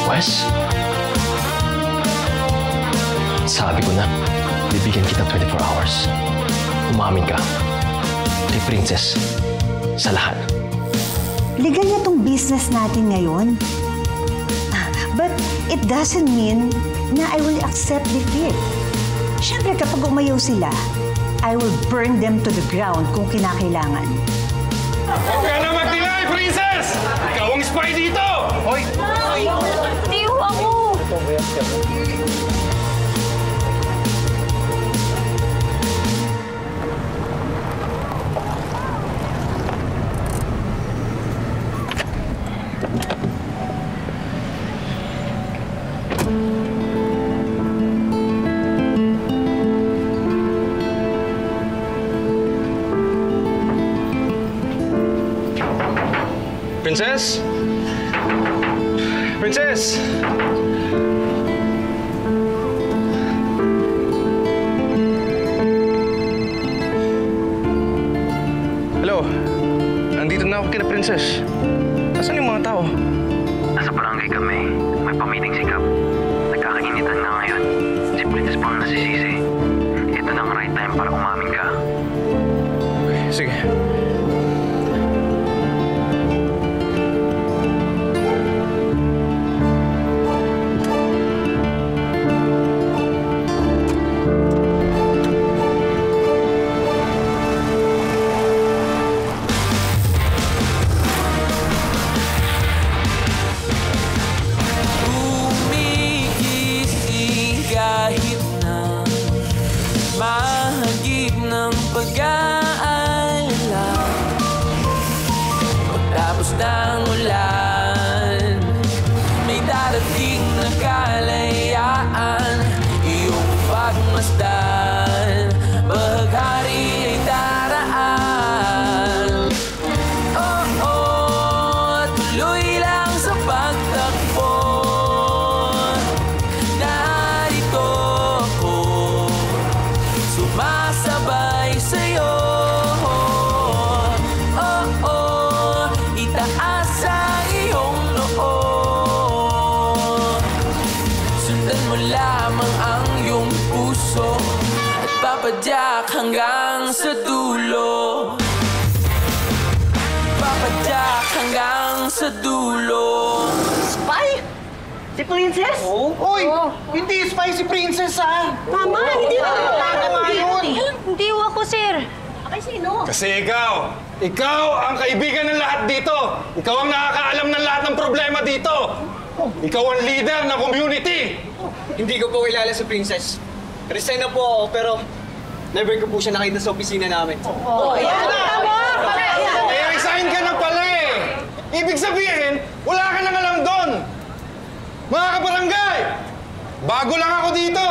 Wes? Sabi ko na, bibigyan kita 24 hours. Umamin ka. Kay Princess. Sa lahat. Legal na tong business natin ngayon. But it doesn't mean na I will accept defeat. Siyempre, kapag umayaw sila, I will burn them to the ground kung kinakailangan. Huwag ka na mag-delay, Princess! Ikaw ang spy dito! Hoy! Hindi ho ako! Princess? Princess! Hello? Nandito na ako kina Princess. Nasaan yung mga tao? Nasa barangay kami. May pamiting sikap. Nagkakainitan na ngayon. Si Princess pang nasisisi. Ito na ang right time para umamin ka. Okay, sige. Papadyak hanggang sa dulo. Papadyak hanggang sa dulo. Spy? Si Princess? Oh. Uy! Hindi spy si Princess, ha? Mama, hindi ko yun. Hindi ho ako, sir. Ay, sino? Kasi ikaw ang kaibigan ng lahat dito. Ikaw ang nakakaalam ng lahat ng problema dito. Ikaw ang leader ng community. Hindi ko po kilala si Princess. Resign na po ako, pero never ko po siya nakita sa opisina namin. Resign ka na pala eh. Ibig sabihin, wala ka nang alam doon. Mga kabarangay, bago lang ako dito.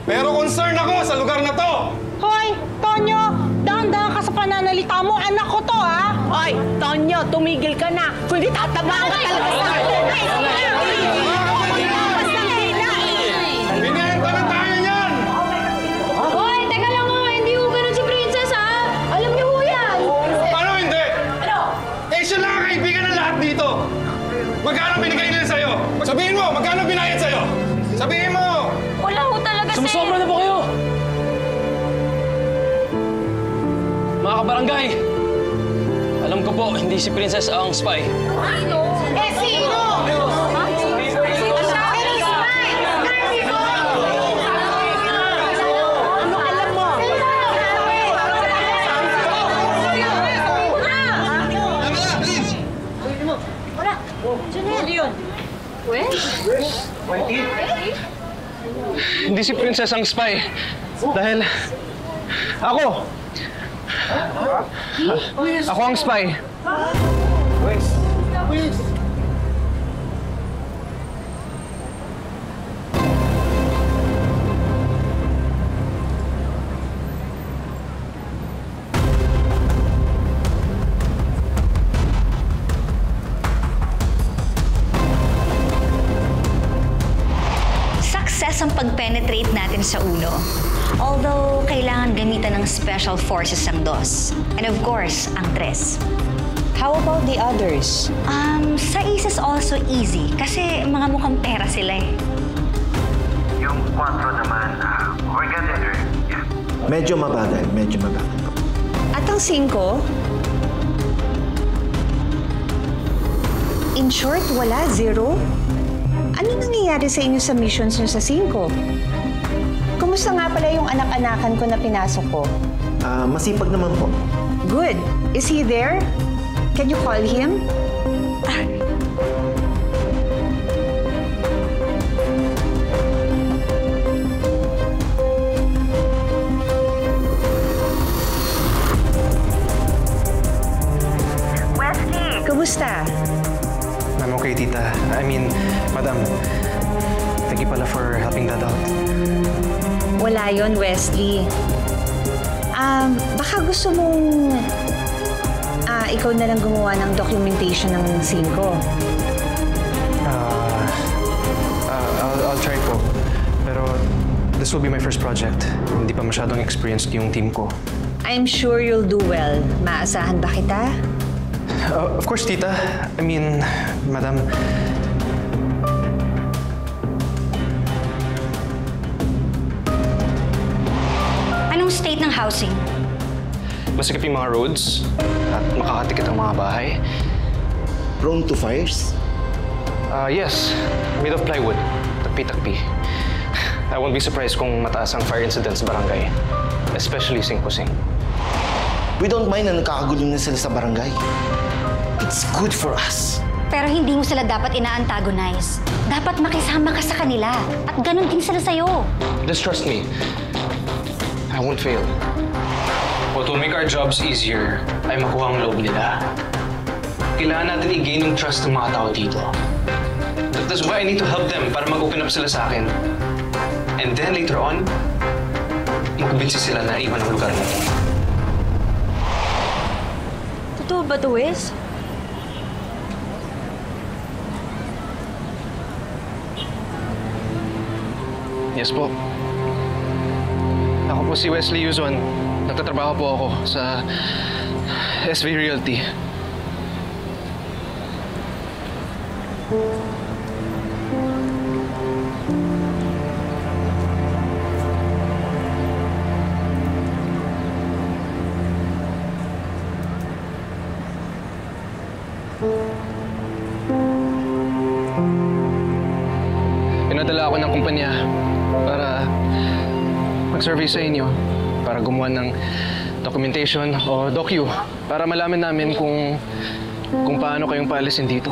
Pero concern ako sa lugar na to. Hoy, Tonyo! Dahan-dahan ka sa pananalita mo. Anak ko to, ha? Hoy, Tonyo, tumigil ka na. Kundi tatabaan ka talaga sa akin. Binenta na tayo niyan! Hoy, teka lang nga. Hindi ho ganun si Princess, ha? Alam niyo ho yan. Paano hindi? Eh, siya lang ang kaibigan ng lahat dito. Magkano binigay nila sa'yo? Sabihin mo, magkano binayad sa'yo? Sabihin mo! Wala ho talaga, sir. Sumusobra na po kayo! Mga kabarangay, alam ko po, hindi si Princess ang spy. Sino? Eh, sino? Ano alam mo? Hindi si Princess ang spy. Dahil ako ang spy. Success ang pag-penetrate natin sa ulo. Although, kailangan gamitan ng special forces ang DOS. And of course, ang tres. How about the others? Sa Ace is also easy kasi mga mukhang pera sila eh. Yung 4 naman, we're getting there. Yeah. Medyo mabagal. At ang 5? In short, wala, 0? Ano nangyayari sa inyo sa missions nyo sa 5? Kumusta nga pala yung anak-anakan ko na pinasok ko? Masipag naman po. Good. Is he there? Can you call him? Wesley! Kumusta? I'm okay, tita. I mean, madam, thank you pala for helping Dad out. Wala yon, Wesley. Baka gusto mong ikaw na lang gumawa ng documentation ng 5. I'll try po. Pero this will be my first project. Hindi pa masyadong experienced yung team ko. I'm sure you'll do well. Maasahan ba kita? Of course, tita. I mean, madam. Anong state ng housing? Masikip yung mga roads at makakatikit ang mga bahay. Prone to fires? Yes. Made of plywood. Takpi-takpi. I won't be surprised kung mataas ang fire incidents sa barangay. Especially Singkusing. We don't mind na nagkakagulo na sila sa barangay. It's good for us. Pero hindi mo sila dapat ina-antagonize. Dapat makisama ka sa kanila. At ganun din sila sa'yo. Just trust me. I won't fail. What will make our jobs easier ay makuha ang loob nila. Kailangan natin i-gain yung trust ng mga tao dito. That's why I need to help them para mag-open up sila sa akin. And then later on, mag-convince sila na iwan ang lugar natin. Totoo ba to, Wes? Yes po. Ako po si Wesley Yuzon. Nagtatrabaho po ako sa SV Realty. Pinadala ako ng kumpanya para mag-survey sa inyo, para gumawa ng documentation o docu para malaman namin kung paano kayong paalisin dito.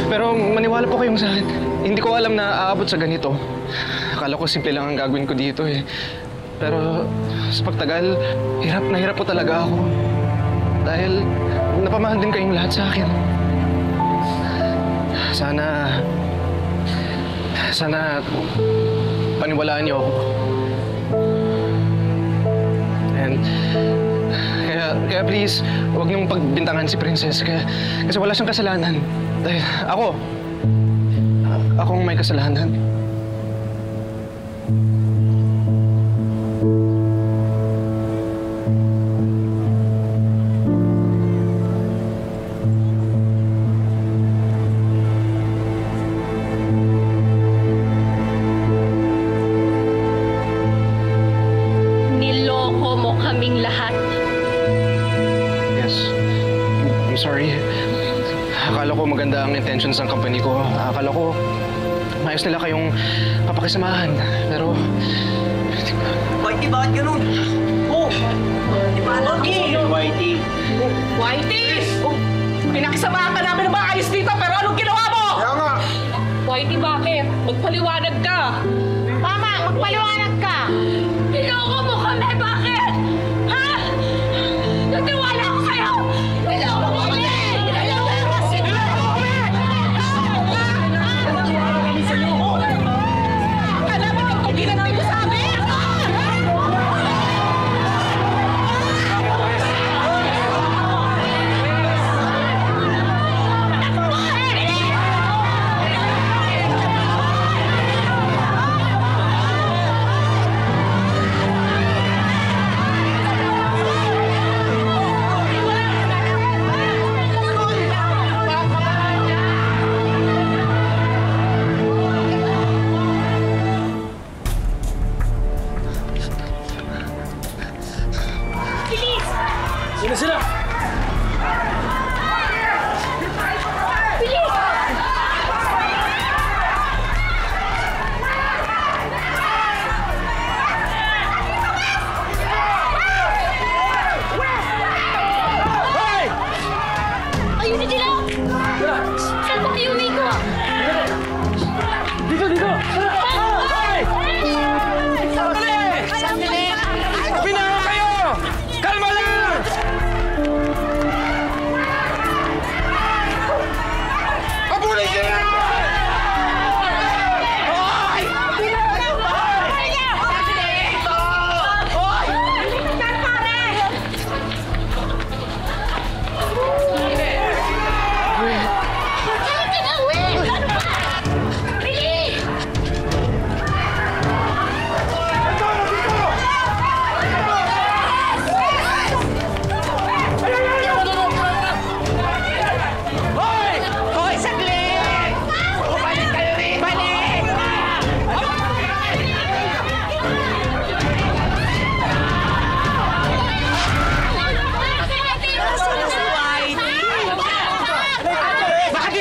Pero maniwala po kayong sa akin. Hindi ko alam na aabot sa ganito. Akala ko simple lang ang gagawin ko dito eh. Pero sa pagtagal, hirap na hirap po talaga ako. Dahil napamahal din kayong lahat sa akin. Sana paniwalaan niyo ako. And kaya please, huwag niyong pagbintangan si Princess kasi wala siyang kasalanan. Dahil akong may kasalanan. Niloko mo kaming lahat. Yes. I'm sorry. Akala ko maganda ang intentions ng company ko. Akala ko maayos nila kayong papakisamahan. Pero... Whitey, bakit ganun? Oh! Di ba alam ko? Whitey! Whitey! Pinakisamahan ka namin ng maayos dito, pero anong ginawa mo? Kaya nga! Whitey, bakit? Magpaliwanag ka. Mama, magpaliwanag ka. Niloko mo kami, bakit? Ha? Natiwala ako sa'yo! Niloko mo kami! Niloko mo kasi! Niloko mo kami! Akala mo ito ginanti mo sa amin?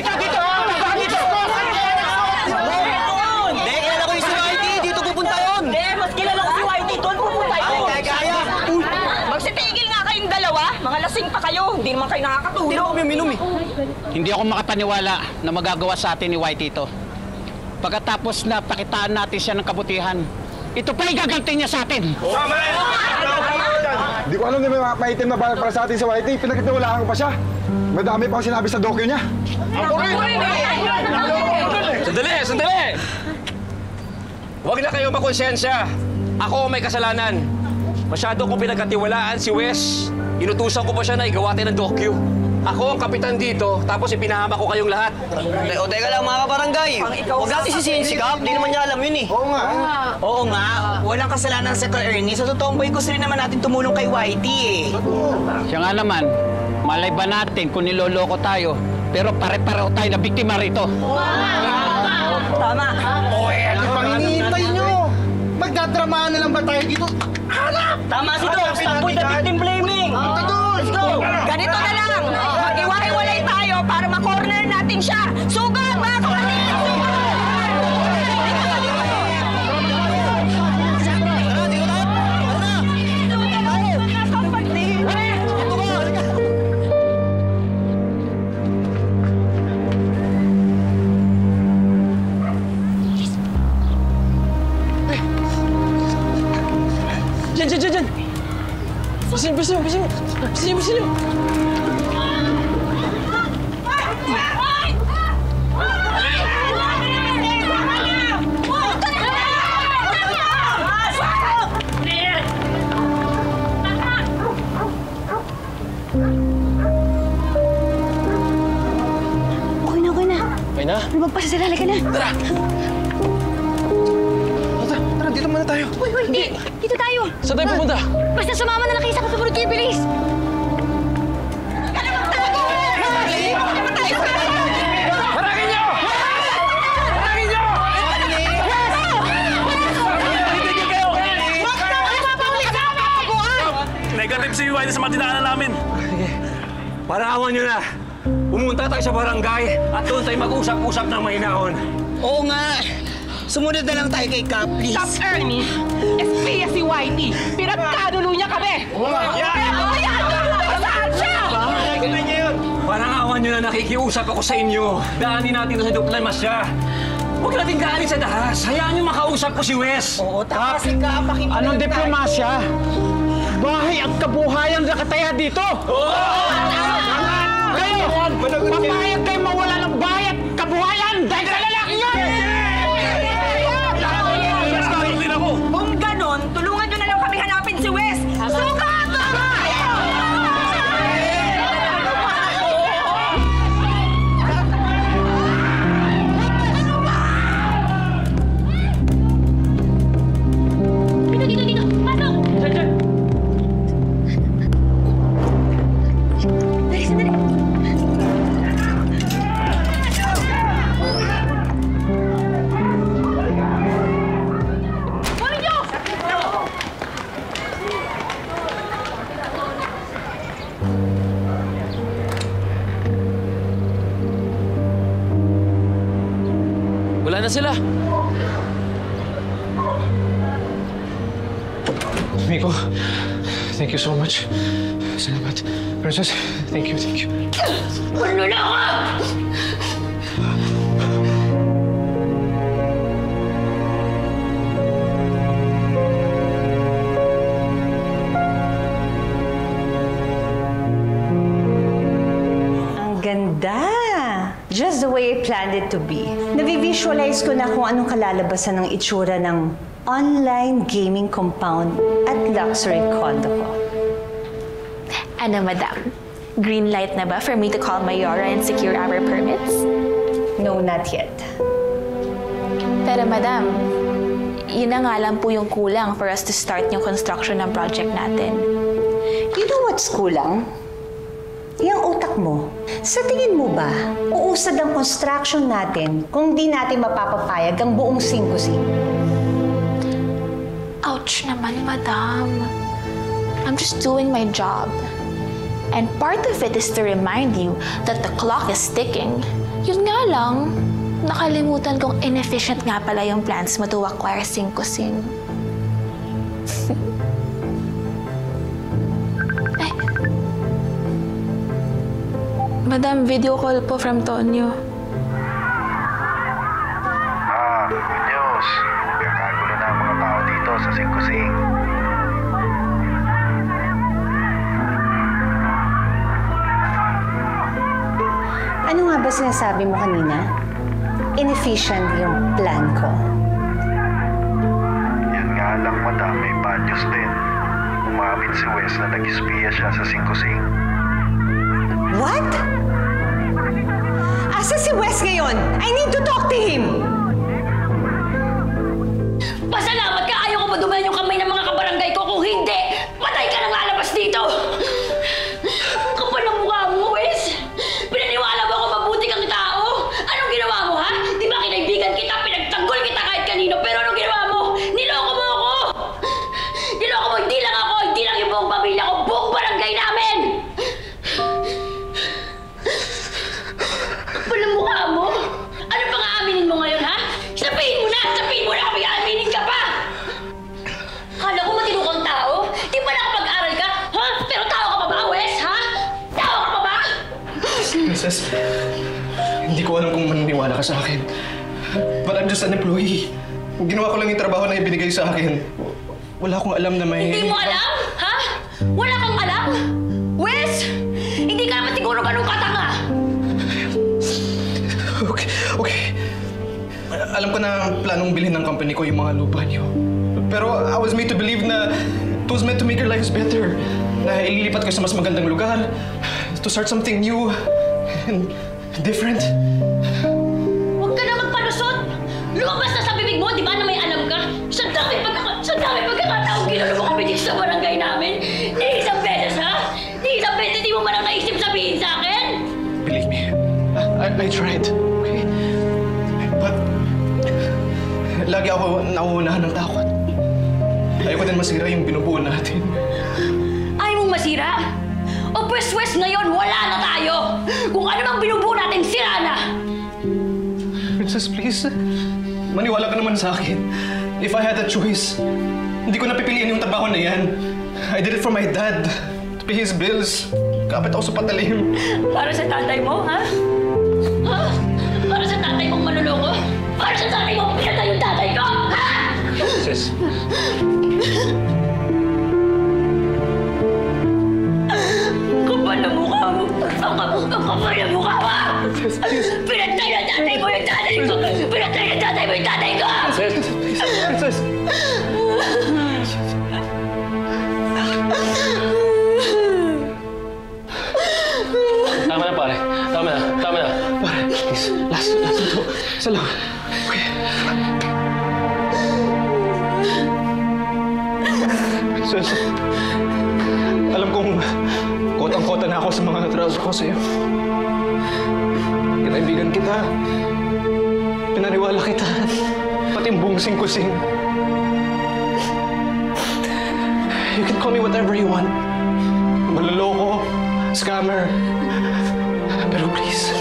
Dito! Hindi, kilala ko yung si Whitey. Dito pupunta yun. Hindi, mas kilala ko si Whitey. Doon pupunta yun. Kaya. Magsitigil nga kayong dalawa. Mga lasing pa kayo. Hindi naman kayo nakakatulog. Hindi naman uminom eh. Hindi ako makapaniwala na magagawa sa atin ni Whitey ito. Pagkatapos na pakitaan natin siya ng kabutihan, ito pa igaganti niya sa atin. Di ko alam na may maitim na balak para sa atin si Whitey. Pinagkatiwalaan ko pa siya. Madami pa ako sinabi sa dokyo niya. Sandali! Huwag na kayo makonsensya. Ako ang may kasalanan. Masyado kong pinagkatiwalaan si Wes. Inutusan ko pa siya na igawatin ng dokyo. Ako ang kapitan dito, tapos ipinahama ko kayong lahat. O, teka lang mga kabarangay. Huwag natin sisihin si Cap. Di naman niya alam yun eh. Oo nga. Walang kasalanan sa Ernie. Sa totoong boy, gusto rin naman natin tumulong kay Whitey eh. Siya nga naman, malay ba natin kung niloloko tayo, pero pare-pareho tayo na biktima rito. Tama. Ano pang hinihintay nyo? Magdadramahan na lang ba tayo dito? Tama si Dok. Stop with the victim blaming. Let's go. Ganito na lang. Mag-iwalay tayo para ma-corner natin siya. Sugod, mga kapatid! Diyan! Bisin! Okay na. Lumagpas sila, halika na. Tara, dito muna tayo. Uy, hindi. Dito tayo. Saan tayo pupunta? Basta sumama na lang kayo sa kapamunod kayo, bilis. Harangin niyo! Negative si Whitey sa matinaanan namin. Parawan niyo na. Pumunta tayo sa barangay at doon tayo mag-usap-usap ng mahinahon. Oo nga. Sumunod na lang tayo kay Cap, please. Stop, Ernie. Espiya si Whitey. Pinagkadulo niya kami. Saan siya? Parawan niyo na, nakikiusap ako sa inyo. Daanin natin sa diplomas siya. Huwag natin kaanin sa dahas. Hayaan niyo makausap ko si Wes. Oo, tama si Cap. Anong diplomasya? Bahay at kabuhayan na kataya dito! Kayo! Papayag kayo mawala ng bahay at kabuhayan dahil sa lalaki yan! Kung ganon, tulungan nyo na lang kami hanapin si Wes. Sukat! Dito. Pasok! Sandali. Wala na sila. Miko, thank you so much. Salamat. Princess, thank you. Ano na ako? Ang ganda! Just the way I planned it to be. Navi-visualize ko na kung anong kalalabasan ng itsura ng online gaming compound at luxury condo ko. Ano, madam? Green light na ba for me to call Mayora and secure our permits? No, not yet. Pero madam, yun na nga lang po yung kulang for us to start yung construction ng project natin. You know what's kulang? Yung utak mo. Sa tingin mo ba, uusad ang construction natin kung di natin mapapapayag ang buong Singkusi? Ouch naman, madam. I'm just doing my job. And part of it is to remind you that the clock is ticking. Yun nga lang, nakalimutan kong inefficient nga pala yung plans mo to acquire Sing-Kusing. Ay. Madam, video call po from Tonyo. Good news. Kakagulo na ang mga tao dito sa Sing-Kusing. Ano nga ba sinasabi mo kanina? Inefficient yung plan ko. Yan nga lang, madam, may bad news din. Umamin si Wes na nag-espiya siya sa Sing-Kusing. What? Asa si Wes ngayon? I need to talk to him! Pasalamat ka! Ayaw ko madumayan yung kamay ng mga kabarangay ko. Kung hindi, patay ka nang lalabas dito! Kapal ang mukha mo, Wes! Pinaniwala mo ako mabuti kang tao! Anong ginawa mo, ha? Di ba kinaibigan kita, pinagtanggol kita kahit kanino, pero anong ginawa mo? Niloko mo ako! Niloko mo, hindi lang ako, hindi lang yung buong pamilya ko, buong barangay namin! Kapal ang mukha mo! Ano pang aaminin mo ngayon, ha? Sabihin mo na! Sabihin mo na kung may aaminin ka pa! Kala ko matino kang tao? Di ba nakapag-aral ka? Ha? Pero tao ka pa ba, Wes? Ha? Tao ka pa ba? Princess, hindi ko alam kung maniniwala ka sa akin. But I'm just an employee. Ginawa ko lang yung trabaho na ibinigay sa akin. Wala akong alam na may... Hindi mo alam? Ha? Wala kang alam? Wes! Hindi ka naman siguro ganun katanga! Okay. Alam ko na planong bilhin ng company ko yung mga lupa niyo. Pero I was made to believe na it was meant to make your lives better. Na ililipat ko sa mas magandang lugar. To start something new and different. Huwag ka na magpalusot! Lumabas na sa bibig mo, di ba na may alam ka? Sa dami pagkakataong ginulo mo kami dito sa barangay namin. Ni isang beses, ha? Ni isang beses di mo man ang naisip sabihin sa akin? Believe me, I tried. Okay? But lagi ako nauunahan ng takot. Ayoko din masira yung binubuo natin. Ayaw mong masira? O pwes-wes ngayon, wala na tayo! Kung ano mang binubuo natin, sira na! Princess, please. Maniwala ka naman sa akin. If I had a choice, hindi ko napipiliin yung trabaho na yan. I did it for my dad. To pay his bills. Kapit ako sa patalim. Para sa tatay mo, ha? Ha? Para sa tatay mong manuloko? Para sa tatay mong pinatay yung tatay ko, ha? Sis. Kapal na mukha mo! Ang kapal na mukha mo! Pinatay na tatay mo yung tatay ko! Pinatay na tatay mo yung tatay ko! Princess! Tama na, pare. Tama na. Pare, please. Last na to. Isa lang. Okay. Princess, alam kong kotang-kota na ako sa mga natraso ko sa'yo. Kinaibigan kita. Pinaniwala kita. Pati yung buong Sing-Kusing. You can call me whatever you want. Maloloko, scammer. Pero please,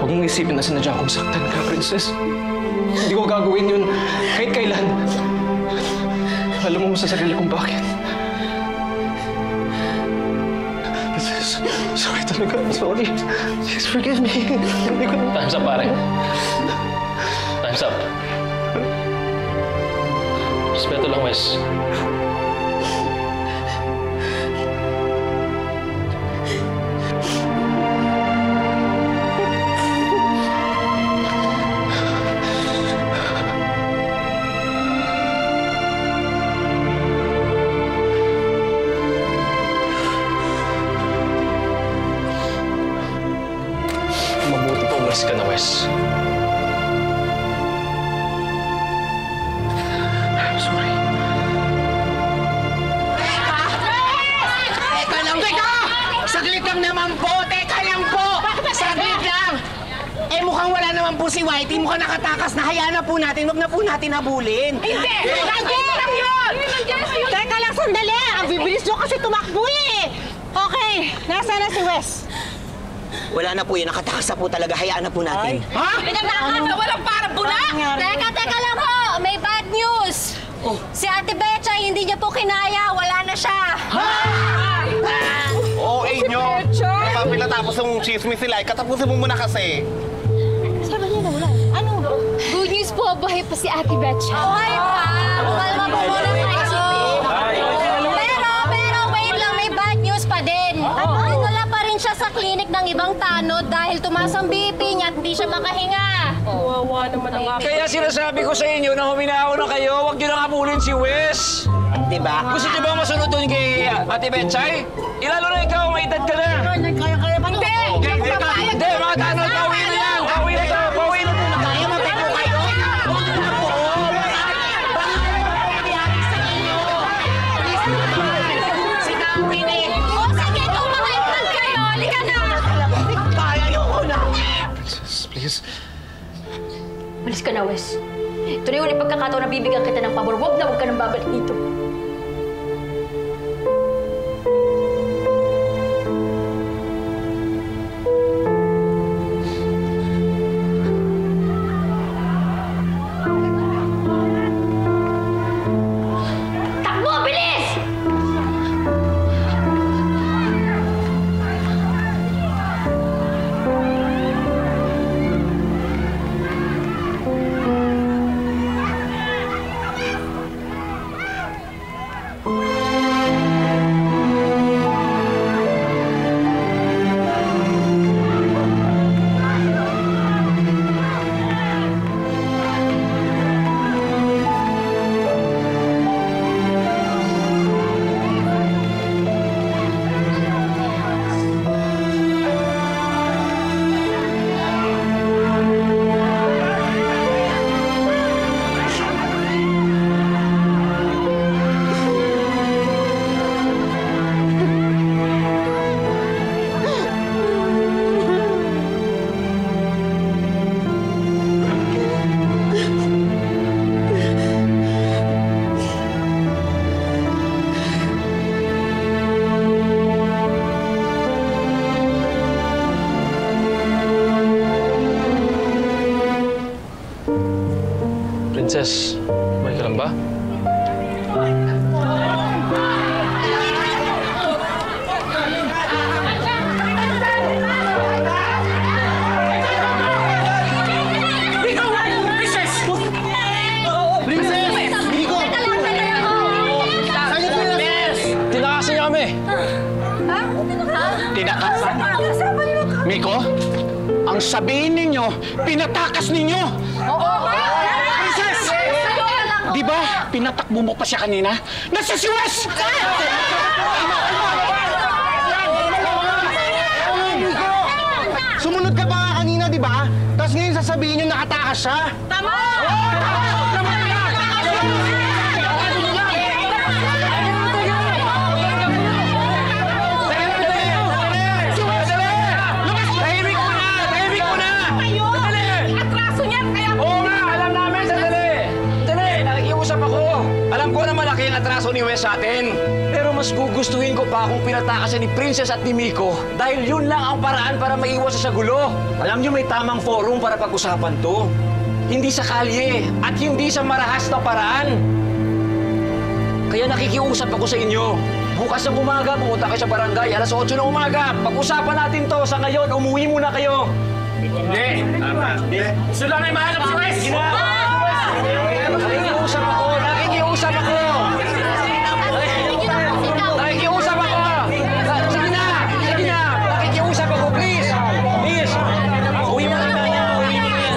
huwag mong isipin na sinadya akong saktan ka, Princess. Hindi ko gagawin yun kahit kailan. Alam mo sa sarili kong bakit. Princess, sorry talaga. Sorry. Please forgive me. Time's up, pare. Time's up. Respeto lang, Wes. Mabuti pa umalis ka na, Wes. I'm sorry. Teka lang! Saglit lang naman po! Teka lang po! Saglit lang! Eh mukhang wala naman po si Whitey. Mukhang nakatakas na. Hayaan na po natin. Huwag na po natin habulin. Hindi! Nandiyan lang yun! Teka lang, sandali! Ang bibilis nyo kasi tumakbo eh! Okay, nasaan na si Wes? Wala na po yun. Nakatakas na po talaga. Hayaan na po natin. Ha? Pinatakas na walang parang bula! Teka lang ho! May bad news! Si Ate Betcha, hindi niya po kinaya. Wala na siya. Oo, nyo. Kapag pinatapos ng chismis sila, katapusin mo muna kasi. Sabi niya na wala. Ano? Good news po, buhay pa si Ate Betcha. Buhay pa! Kalma po muna kayo. Pero wait lang, may bad news pa din. Wala pa rin siya sa klinik ng ibang tanod dahil tumaas ang BP niya at hindi siya makahinga. Wawa naman ang Kaya sinasabi ko sa inyo na huminahon na kayo, huwag nyo nang habulin si Wes. Diba? Gusto nyo ba masunod doon kay Ate Betchay? Ilalo na ikaw, may edad ka na. Kaya pa hindi! Hindi, mga tanod, pauwi na lang. Pauwi na to, pauwi na to. Kaya mo tayo kayo! Sige, kumakaintag kayo. Halika na. Please. Malis ka na, Wes. Ito na yung ulit pagkakataon na bibigyan kita ng pabor. Huwag ka nang babalik dito. Takbo! Bilis! Princess, may ka lang ba? Tinakasan niya kami. Tinakasan? Miko, ang sabihin ninyo, pinatakas ninyo! Oo! Princess! Di ba, pinatakbo mo pa siya kanina? Nasa si Wes! Sumunod ka pa nga kanina, di ba? Tapos ngayon sasabihin nyo nakatakas siya? Tama! Atraso ni Wes sa atin. Pero mas gugustuhin ko pa kung pinatakasan ni Princess at ni Miko dahil yun lang ang paraan para maiwas sa gulo. Alam niyo may tamang forum para pag-usapan to. Hindi sa kalye at hindi sa marahas na paraan. Kaya nakikiusap ako sa inyo. Bukas ng umaga, pumunta kayo sa barangay. Alas 8 ng umaga. Pag-usapan natin to. Sa ngayon, umuwi muna kayo. Hindi. Tama. Gusto lang ay mahanap si Wes. Nakikiusap ako. Nakikiusap ako. Nakikiusap ako! Sige na! Sige na! Nakikiusap ako, please! Please! Uwi mo na yan! Uwi mo na yan!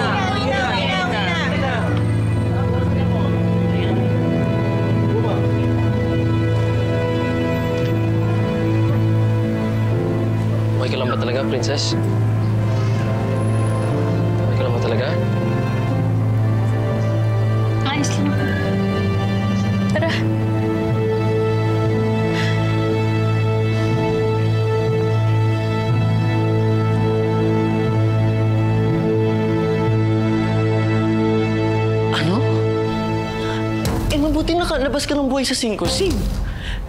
Okay ka lang ba talaga, Princess? Okay ka lang ba talaga? Ayos lang ako. Tara. Mabuti nakalabas ka ng buhay sa 5 Sim.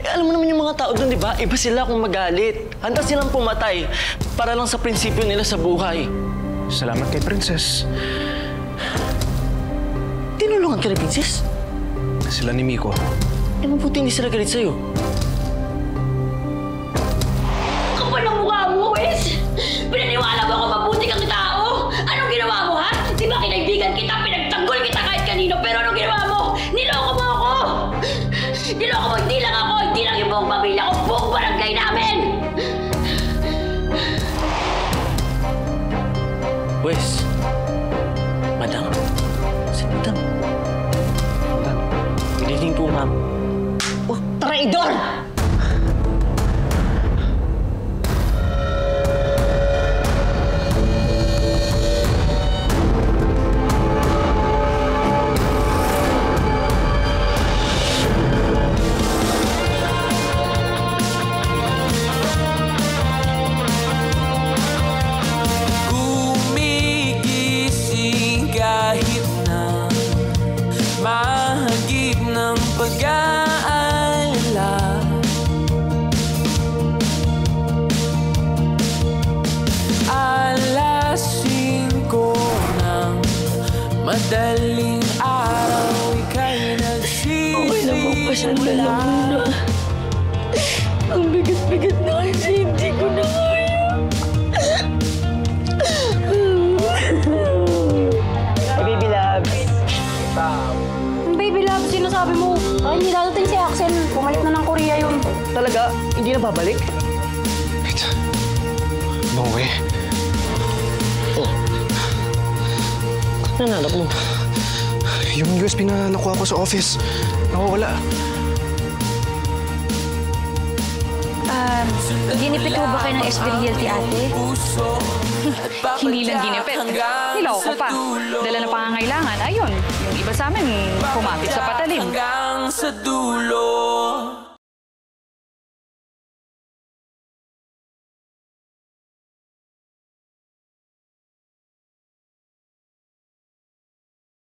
alam mo naman yung mga tao doon, di ba? Iba sila kung magalit. Handa silang pumatay para lang sa prinsipyo nila sa buhay. Salamat kay Princess. Tinulungan ka ni Princess? Sila ni Miko. Eh, mabuti hindi sila galit sa'yo. Kapal ng mukha mo, Wes! Pinaniwala mo ako mabuti kang tao? Anong ginawa mo, ha? Di ba kinaibigan kita, pinagtanggol kita kahit kanino, pero anong ginawa mo? Niloko mo ako! Niloko mo, hindi lang ako, hindi lang yung buong pamilya ko, buong barangay namin! Wes, Madam? Si Madam? Madam, good evening po, ma'am. Oh, traidor! Gumigising kahit na mahagip ng pag-aalala. Alas 5 ng madaling araw, ika'y nagsisimula. Ang bigat-bigat na kasi hindi ko na kaya. Hey, baby loves. Baby love, sinasabi mo. Ay, hindi dadating si Axel. Bumalik na ng Korea yun. Talaga? Hindi na babalik? Wait. No way. Oh. Ano nanap mo? Yung USB na nakuha ko sa office, nawawala. Ginipit mo ba kayo ng SB Realty, ate? Hindi lang ginipit. Niloko pa. Dala na pangangailangan. Ayun, yung iba sa amin, kumapit sa patalim. Hanggang sa dulo.